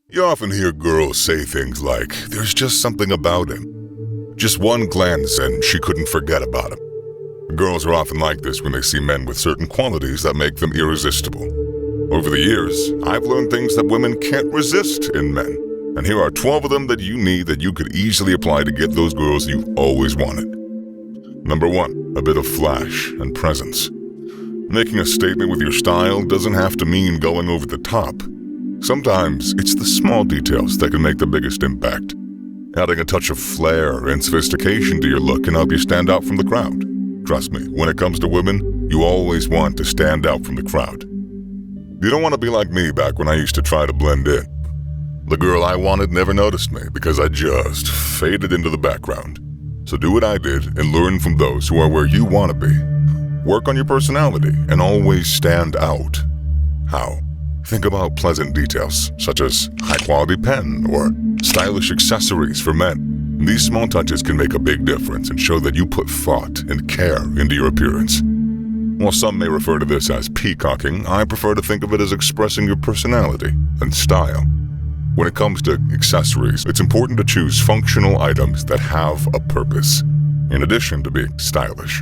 You often hear girls say things like, "There's just something about him. Just one glance and she couldn't forget about him." Girls are often like this when they see men with certain qualities that make them irresistible. Over the years, I've learned things that women can't resist in men. And here are 12 of them that you need that you could easily apply to get those girls you've always wanted. Number 1, a bit of flash and presence. Making a statement with your style doesn't have to mean going over the top. Sometimes it's the small details that can make the biggest impact. Adding a touch of flair and sophistication to your look can help you stand out from the crowd. Trust me, when it comes to women, you always want to stand out from the crowd. You don't want to be like me back when I used to try to blend in. The girl I wanted never noticed me because I just faded into the background. So do what I did and learn from those who are where you want to be. Work on your personality and always stand out. How? Think about pleasant details, such as high-quality pen or stylish accessories for men. These small touches can make a big difference and show that you put thought and care into your appearance. While some may refer to this as peacocking, I prefer to think of it as expressing your personality and style. When it comes to accessories, it's important to choose functional items that have a purpose, in addition to being stylish.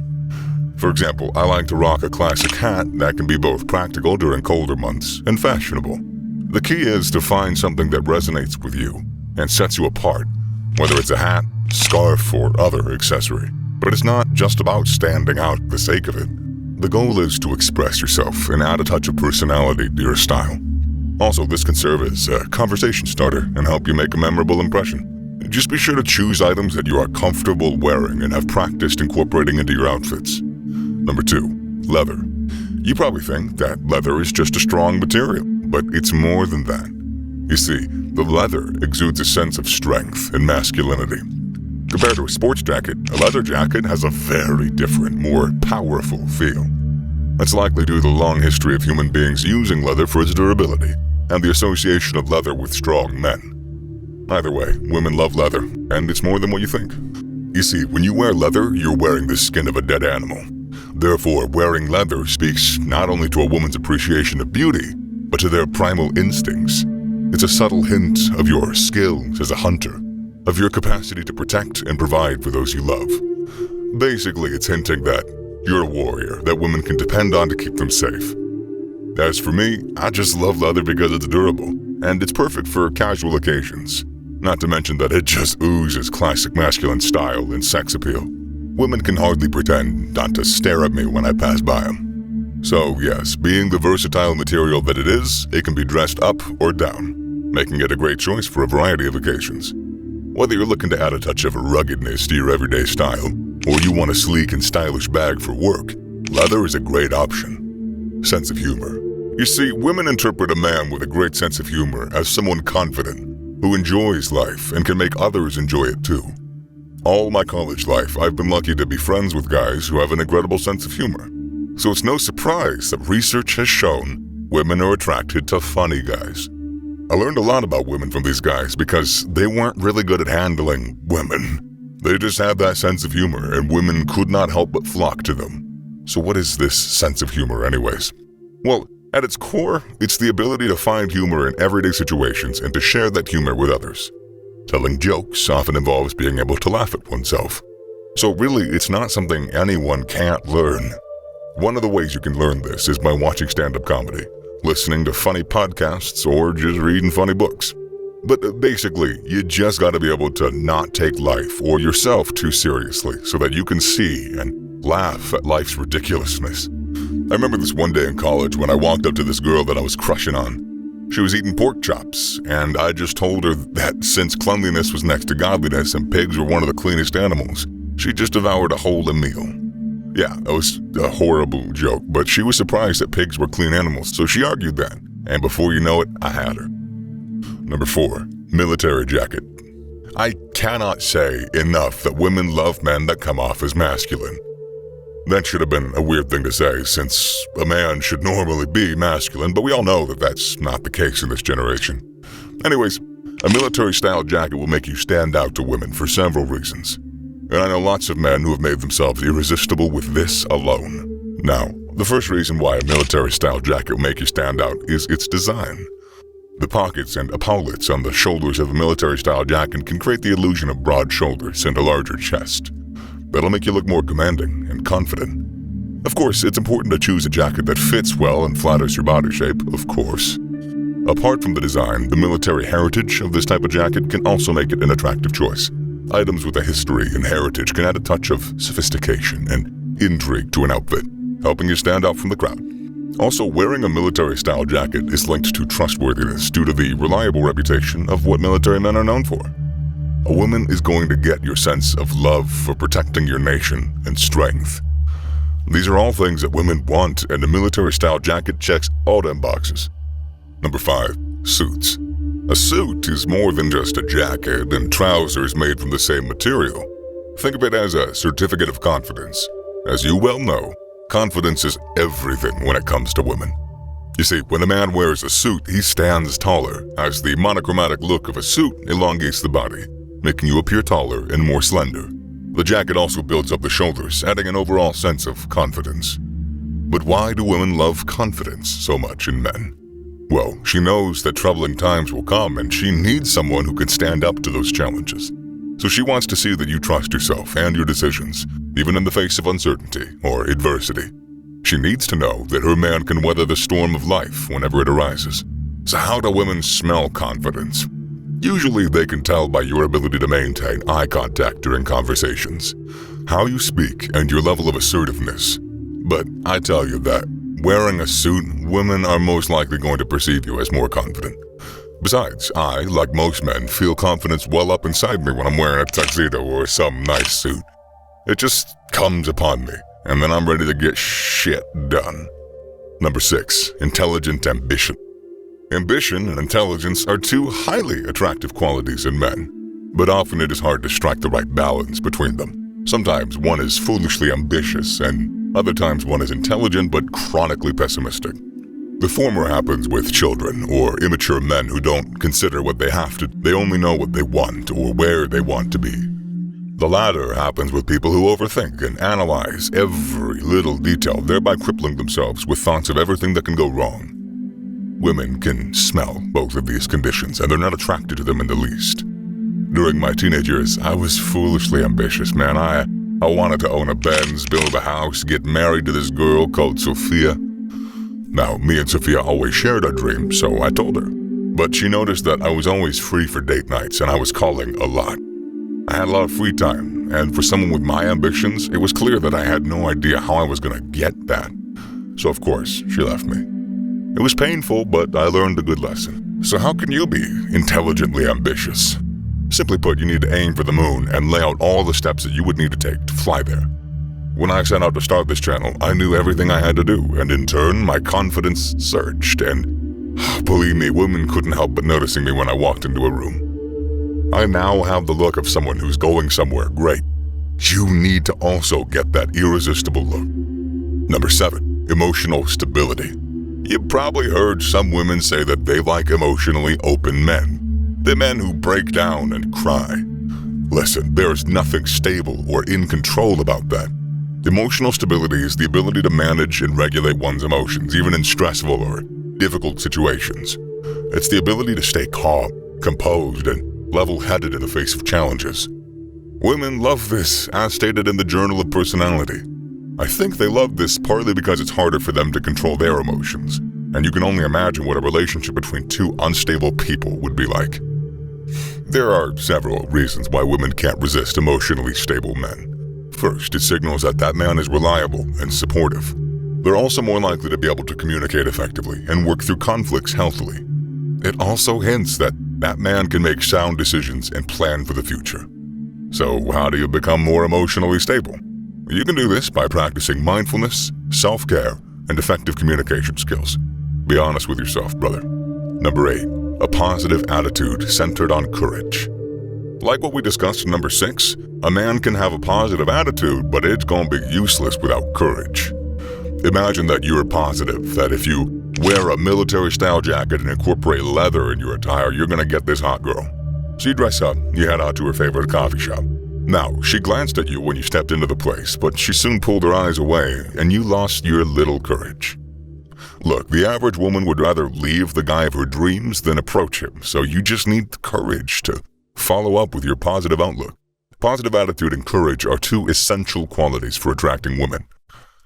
For example, I like to rock a classic hat that can be both practical during colder months and fashionable. The key is to find something that resonates with you and sets you apart, whether it's a hat, scarf, or other accessory. But it's not just about standing out for the sake of it. The goal is to express yourself and add a touch of personality to your style. Also, this can serve as a conversation starter and help you make a memorable impression. Just be sure to choose items that you are comfortable wearing and have practiced incorporating into your outfits. Number 2, leather. You probably think that leather is just a strong material, but it's more than that. You see, the leather exudes a sense of strength and masculinity. Compared to a sports jacket, a leather jacket has a very different, more powerful feel. That's likely due to the long history of human beings using leather for its durability and the association of leather with strong men. Either way, women love leather, and it's more than what you think. You see, when you wear leather, you're wearing the skin of a dead animal. Therefore, wearing leather speaks not only to a woman's appreciation of beauty, but to their primal instincts. It's a subtle hint of your skills as a hunter, of your capacity to protect and provide for those you love. Basically, it's hinting that you're a warrior that women can depend on to keep them safe. As for me, I just love leather because it's durable, and it's perfect for casual occasions. Not to mention that it just oozes classic masculine style and sex appeal. Women can hardly pretend not to stare at me when I pass by them. So yes, being the versatile material that it is, it can be dressed up or down, making it a great choice for a variety of occasions. Whether you're looking to add a touch of ruggedness to your everyday style, or you want a sleek and stylish bag for work, leather is a great option. Sense of humor. You see, women interpret a man with a great sense of humor as someone confident, who enjoys life and can make others enjoy it too. All my college life, I've been lucky to be friends with guys who have an incredible sense of humor. So it's no surprise that research has shown women are attracted to funny guys. I learned a lot about women from these guys because they weren't really good at handling women. They just had that sense of humor, and women could not help but flock to them. So what is this sense of humor anyways? Well, at its core, it's the ability to find humor in everyday situations and to share that humor with others. Telling jokes often involves being able to laugh at oneself. So really, it's not something anyone can't learn. One of the ways you can learn this is by watching stand-up comedy, listening to funny podcasts, or just reading funny books. But basically, you just gotta be able to not take life or yourself too seriously so that you can see and laugh at life's ridiculousness. I remember this one day in college when I walked up to this girl that I was crushing on. She was eating pork chops, and I just told her that since cleanliness was next to godliness and pigs were one of the cleanest animals, she just devoured a whole meal. Yeah, it was a horrible joke, but she was surprised that pigs were clean animals, so she argued that, and before you know it, I had her. Number 4, military jacket. I cannot say enough that women love men that come off as masculine. That should have been a weird thing to say, since a man should normally be masculine, but we all know that that's not the case in this generation. Anyways, a military-style jacket will make you stand out to women for several reasons. And I know lots of men who have made themselves irresistible with this alone. Now, the first reason why a military-style jacket will make you stand out is its design. The pockets and epaulets on the shoulders of a military-style jacket can create the illusion of broad shoulders and a larger chest. That'll make you look more commanding and confident. Of course, it's important to choose a jacket that fits well and flatters your body shape, of course. Apart from the design, the military heritage of this type of jacket can also make it an attractive choice. Items with a history and heritage can add a touch of sophistication and intrigue to an outfit, helping you stand out from the crowd. Also, wearing a military-style jacket is linked to trustworthiness due to the reliable reputation of what military men are known for. A woman is going to get your sense of love for protecting your nation and strength. These are all things that women want, and a military-style jacket checks all them boxes. Number 5. Suits. A suit is more than just a jacket and trousers made from the same material. Think of it as a certificate of confidence. As you well know, confidence is everything when it comes to women. You see, when a man wears a suit, he stands taller, as the monochromatic look of a suit elongates the body, making you appear taller and more slender. The jacket also builds up the shoulders, adding an overall sense of confidence. But why do women love confidence so much in men? Well, she knows that troubling times will come, and she needs someone who can stand up to those challenges. So she wants to see that you trust yourself and your decisions, even in the face of uncertainty or adversity. She needs to know that her man can weather the storm of life whenever it arises. So how do women smell confidence? Usually they can tell by your ability to maintain eye contact during conversations, how you speak, and your level of assertiveness. But I tell you that wearing a suit, women are most likely going to perceive you as more confident. Besides, I, like most men, feel confidence well up inside me when I'm wearing a tuxedo or some nice suit. It just comes upon me, and then I'm ready to get shit done. Number 6. Intelligent ambition. Ambition and intelligence are two highly attractive qualities in men, but often it is hard to strike the right balance between them. Sometimes one is foolishly ambitious, and other times one is intelligent but chronically pessimistic. The former happens with children or immature men who don't consider what they have to. They only know what they want or where they want to be. The latter happens with people who overthink and analyze every little detail, thereby crippling themselves with thoughts of everything that can go wrong. Women can smell both of these conditions, and they're not attracted to them in the least. During my teenage years, I was foolishly ambitious, man. I wanted to own a Benz, build a house, get married to this girl called Sophia. Now, me and Sophia always shared our dreams, so I told her. But she noticed that I was always free for date nights, and I was calling a lot. I had a lot of free time, and for someone with my ambitions, it was clear that I had no idea how I was going to get that. So of course, she left me. It was painful, but I learned a good lesson. So how can you be intelligently ambitious? Simply put, you need to aim for the moon and lay out all the steps that you would need to take to fly there. When I set out to start this channel, I knew everything I had to do, and in turn, my confidence surged, and believe me, women couldn't help but noticing me when I walked into a room. I now have the look of someone who's going somewhere great. You need to also get that irresistible look. Number 7, emotional stability. You've probably heard some women say that they like emotionally open men. The men who break down and cry. Listen, there is nothing stable or in control about that. Emotional stability is the ability to manage and regulate one's emotions, even in stressful or difficult situations. It's the ability to stay calm, composed, and level-headed in the face of challenges. Women love this, as stated in the Journal of Personality. I think they love this partly because it's harder for them to control their emotions, and you can only imagine what a relationship between two unstable people would be like. There are several reasons why women can't resist emotionally stable men. First, it signals that that man is reliable and supportive. They're also more likely to be able to communicate effectively and work through conflicts healthily. It also hints that that man can make sound decisions and plan for the future. So how do you become more emotionally stable? You can do this by practicing mindfulness, self-care, and effective communication skills. Be honest with yourself, brother. Number 8, a positive attitude centered on courage. Like what we discussed in number 6, a man can have a positive attitude, but it's gonna be useless without courage. Imagine that you're positive, that if you wear a military-style jacket and incorporate leather in your attire, you're gonna get this hot girl. So you dress up, you head out to her favorite coffee shop. Now, she glanced at you when you stepped into the place, but she soon pulled her eyes away, and you lost your little courage. Look, the average woman would rather leave the guy of her dreams than approach him, so you just need the courage to follow up with your positive outlook. Positive attitude and courage are two essential qualities for attracting women.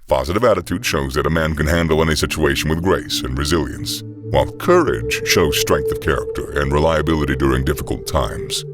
Positive attitude shows that a man can handle any situation with grace and resilience, while courage shows strength of character and reliability during difficult times.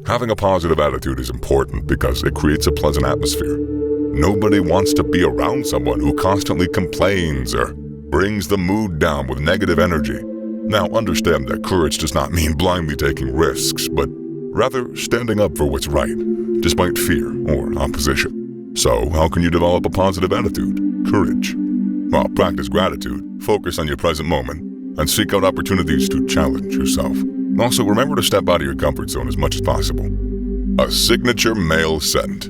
Having a positive attitude is important because it creates a pleasant atmosphere. Nobody wants to be around someone who constantly complains or brings the mood down with negative energy. Now, understand that courage does not mean blindly taking risks, but rather standing up for what's right, despite fear or opposition. So, how can you develop a positive attitude? Courage. Well, practice gratitude, focus on your present moment, and seek out opportunities to challenge yourself. Also, remember to step out of your comfort zone as much as possible. A signature male scent.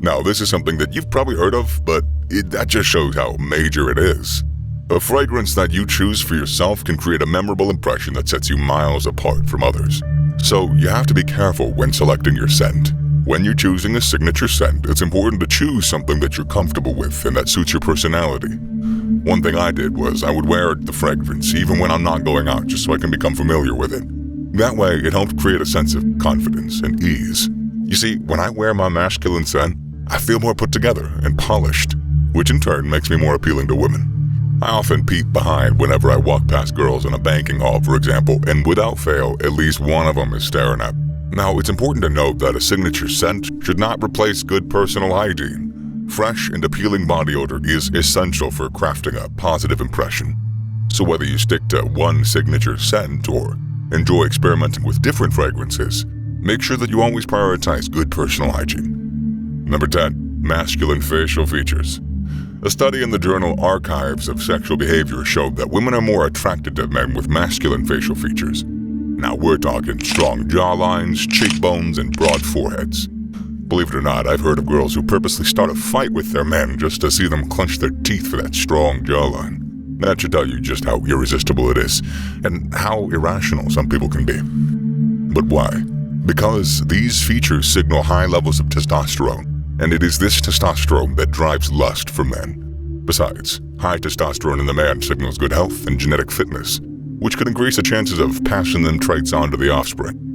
Now, this is something that you've probably heard of, but that just shows how major it is. A fragrance that you choose for yourself can create a memorable impression that sets you miles apart from others. So, you have to be careful when selecting your scent. When you're choosing a signature scent, it's important to choose something that you're comfortable with and that suits your personality. One thing I did was I would wear the fragrance even when I'm not going out, just so I can become familiar with it. That way, it helped create a sense of confidence and ease. You see, when I wear my masculine scent, I feel more put together and polished, which in turn makes me more appealing to women. I often peep behind whenever I walk past girls in a banking hall, for example, and without fail, at least one of them is staring at me. Now, it's important to note that a signature scent should not replace good personal hygiene. Fresh and appealing body odor is essential for crafting a positive impression. So whether you stick to one signature scent or enjoy experimenting with different fragrances, make sure that you always prioritize good personal hygiene. Number 10. Masculine facial features. A study in the journal Archives of Sexual Behavior showed that women are more attracted to men with masculine facial features. Now we're talking strong jawlines, cheekbones, and broad foreheads. Believe it or not, I've heard of girls who purposely start a fight with their men just to see them clench their teeth for that strong jawline. That should tell you just how irresistible it is, and how irrational some people can be. But why? Because these features signal high levels of testosterone, and it is this testosterone that drives lust for men. Besides, high testosterone in the man signals good health and genetic fitness, which could increase the chances of passing them traits on to the offspring.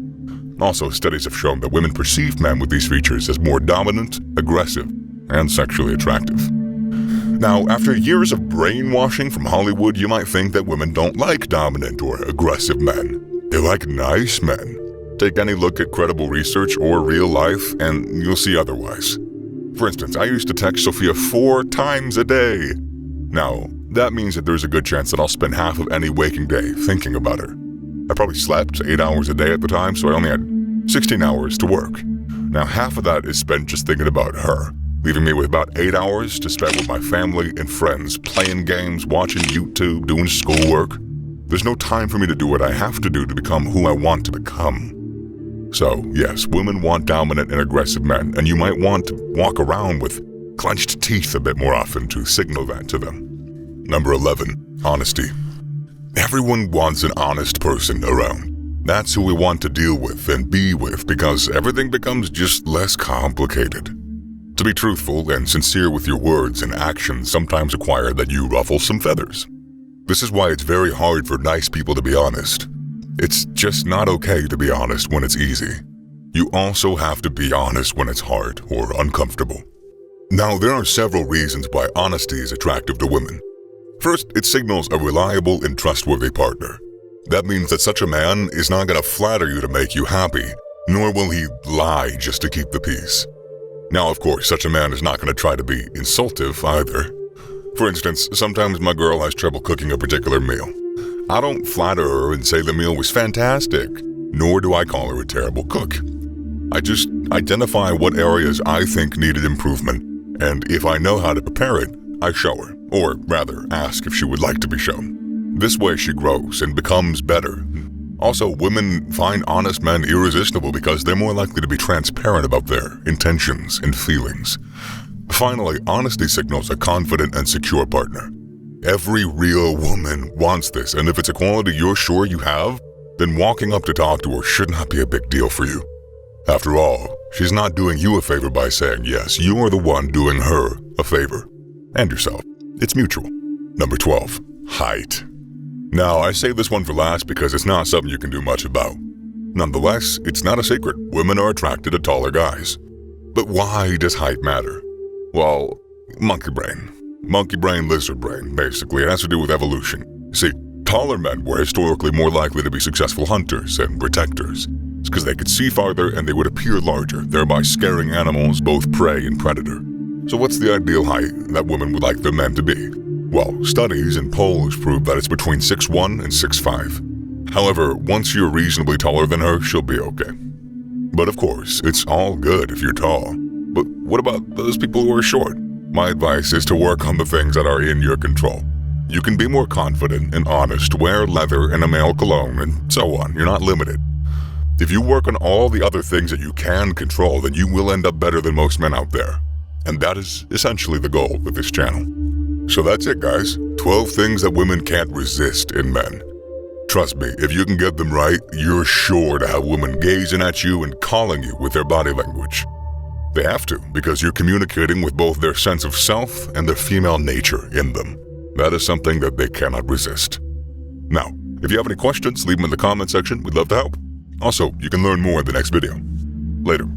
Also, studies have shown that women perceive men with these features as more dominant, aggressive, and sexually attractive. Now, after years of brainwashing from Hollywood, you might think that women don't like dominant or aggressive men. They like nice men. Take any look at credible research or real life, and you'll see otherwise. For instance, I used to text Sophia 4 times a day. Now, that means that there's a good chance that I'll spend half of any waking day thinking about her. I probably slept 8 hours a day at the time, so I only had 16 hours to work. Now, half of that is spent just thinking about her, leaving me with about 8 hours to spend with my family and friends, playing games, watching YouTube, doing schoolwork. There's no time for me to do what I have to do to become who I want to become. So, yes, women want dominant and aggressive men, and you might want to walk around with clenched teeth a bit more often to signal that to them. Number 11. Honesty. Everyone wants an honest person around. That's who we want to deal with and be with because everything becomes just less complicated. To be truthful and sincere with your words and actions sometimes require that you ruffle some feathers. This is why it's very hard for nice people to be honest. It's just not okay to be honest when it's easy. You also have to be honest when it's hard or uncomfortable. Now, there are several reasons why honesty is attractive to women. First, it signals a reliable and trustworthy partner. That means that such a man is not going to flatter you to make you happy, nor will he lie just to keep the peace. Now, of course, such a man is not going to try to be insultive either. For instance, sometimes my girl has trouble cooking a particular meal. I don't flatter her and say the meal was fantastic, nor do I call her a terrible cook. I just identify what areas I think needed improvement, and if I know how to prepare it, I show her, or rather ask if she would like to be shown. This way she grows and becomes better. Also, women find honest men irresistible because they're more likely to be transparent about their intentions and feelings. Finally, honesty signals a confident and secure partner. Every real woman wants this, and if it's a quality you're sure you have, then walking up to talk to her should not be a big deal for you. After all, she's not doing you a favor by saying yes, you are the one doing her a favor. And yourself. It's mutual. Number 12. height. Now, I save this one for last because it's not something you can do much about. Nonetheless, it's not a secret. Women are attracted to taller guys. But why does height matter? Well, monkey brain. Monkey brain, lizard brain, basically. It has to do with evolution. See, taller men were historically more likely to be successful hunters and protectors. It's because they could see farther and they would appear larger, thereby scaring animals, both prey and predator. So what's the ideal height that women would like their men to be? Well, studies and polls prove that it's between 6'1" and 6'5". However, once you're reasonably taller than her, she'll be okay. But of course, it's all good if you're tall. But what about those people who are short? My advice is to work on the things that are in your control. You can be more confident and honest, wear leather and a male cologne, and so on. You're not limited. If you work on all the other things that you can control, then you will end up better than most men out there. And that is essentially the goal with this channel. So that's it, guys. 12 things that women can't resist in men. Trust me, if you can get them right, you're sure to have women gazing at you and calling you with their body language. They have to, because you're communicating with both their sense of self and their female nature in them. That is something that they cannot resist. Now, if you have any questions, leave them in the comment section. We'd love to help. Also, you can learn more in the next video. Later.